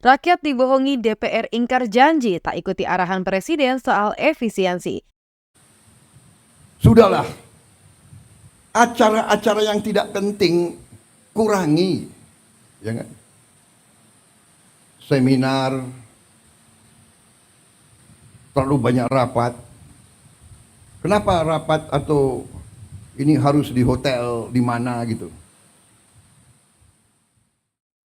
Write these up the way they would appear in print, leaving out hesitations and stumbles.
Rakyat dibohongi DPR ingkar janji tak ikuti arahan Presiden soal efisiensi. Sudahlah, acara-acara yang tidak penting kurangi, ya kan? Seminar, terlalu banyak rapat. Kenapa rapat atau ini harus di hotel di mana gitu?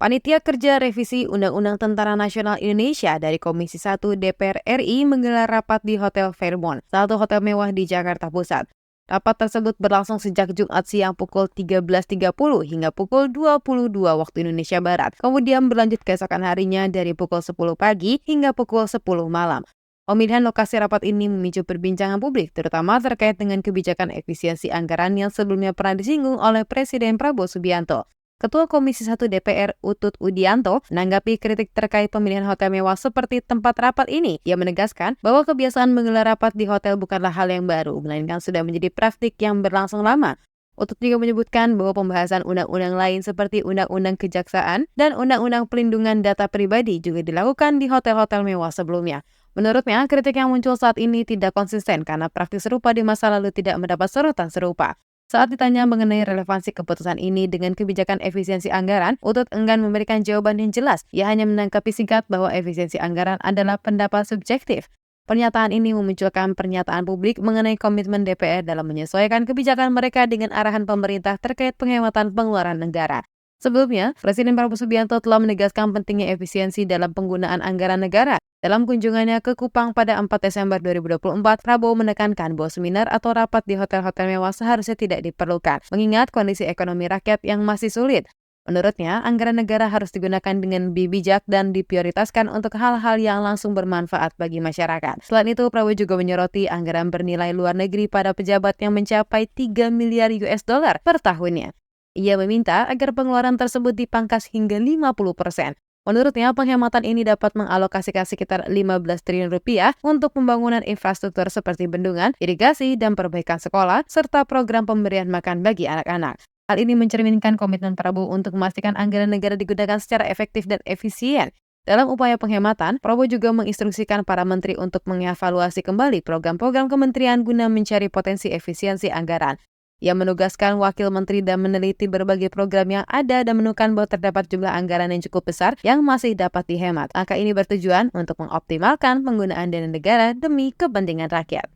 Panitia Kerja Revisi Undang-Undang Tentara Nasional Indonesia dari Komisi 1 DPR RI menggelar rapat di Hotel Fairmont, satu hotel mewah di Jakarta Pusat. Rapat tersebut berlangsung sejak Jumat siang pukul 13.30 hingga pukul 22 waktu Indonesia Barat. Kemudian berlanjut keesokan harinya dari pukul 10 pagi hingga pukul 10 malam. Pemilihan lokasi rapat ini memicu perbincangan publik, terutama terkait dengan kebijakan efisiensi anggaran yang sebelumnya pernah disinggung oleh Presiden Prabowo Subianto. Ketua Komisi 1 DPR Utut Udianto menanggapi kritik terkait pemilihan hotel mewah seperti tempat rapat ini. Ia menegaskan bahwa kebiasaan menggelar rapat di hotel bukanlah hal yang baru, melainkan sudah menjadi praktik yang berlangsung lama. Utut juga menyebutkan bahwa pembahasan undang-undang lain seperti Undang-Undang Kejaksaan dan Undang-Undang Perlindungan Data Pribadi juga dilakukan di hotel-hotel mewah sebelumnya. Menurutnya, kritik yang muncul saat ini tidak konsisten karena praktik serupa di masa lalu tidak mendapat sorotan serupa. Saat ditanya mengenai relevansi keputusan ini dengan kebijakan efisiensi anggaran, Utut enggan memberikan jawaban yang jelas. Ia hanya menanggapi singkat bahwa efisiensi anggaran adalah pendapat subjektif. Pernyataan ini memunculkan pernyataan publik mengenai komitmen DPR dalam menyesuaikan kebijakan mereka dengan arahan pemerintah terkait penghematan pengeluaran negara. Sebelumnya, Presiden Prabowo Subianto telah menegaskan pentingnya efisiensi dalam penggunaan anggaran negara. Dalam kunjungannya ke Kupang pada 4 Desember 2024, Prabowo menekankan bahwa seminar atau rapat di hotel-hotel mewah seharusnya tidak diperlukan, mengingat kondisi ekonomi rakyat yang masih sulit. Menurutnya, anggaran negara harus digunakan dengan lebih bijak dan diprioritaskan untuk hal-hal yang langsung bermanfaat bagi masyarakat. Selain itu, Prabowo juga menyoroti anggaran bernilai luar negeri pada pejabat yang mencapai 3 miliar US dollar per tahunnya. Ia meminta agar pengeluaran tersebut dipangkas hingga 50%. Menurutnya, penghematan ini dapat mengalokasikan sekitar 15 triliun rupiah untuk pembangunan infrastruktur seperti bendungan, irigasi, dan perbaikan sekolah, serta program pemberian makan bagi anak-anak. Hal ini mencerminkan komitmen Prabowo untuk memastikan anggaran negara digunakan secara efektif dan efisien. Dalam upaya penghematan, Prabowo juga menginstruksikan para menteri untuk mengevaluasi kembali program-program kementerian guna mencari potensi efisiensi anggaran. Ia menugaskan wakil menteri dan meneliti berbagai program yang ada dan menemukan bahwa terdapat jumlah anggaran yang cukup besar yang masih dapat dihemat. Angka ini bertujuan untuk mengoptimalkan penggunaan dana negara demi kepentingan rakyat.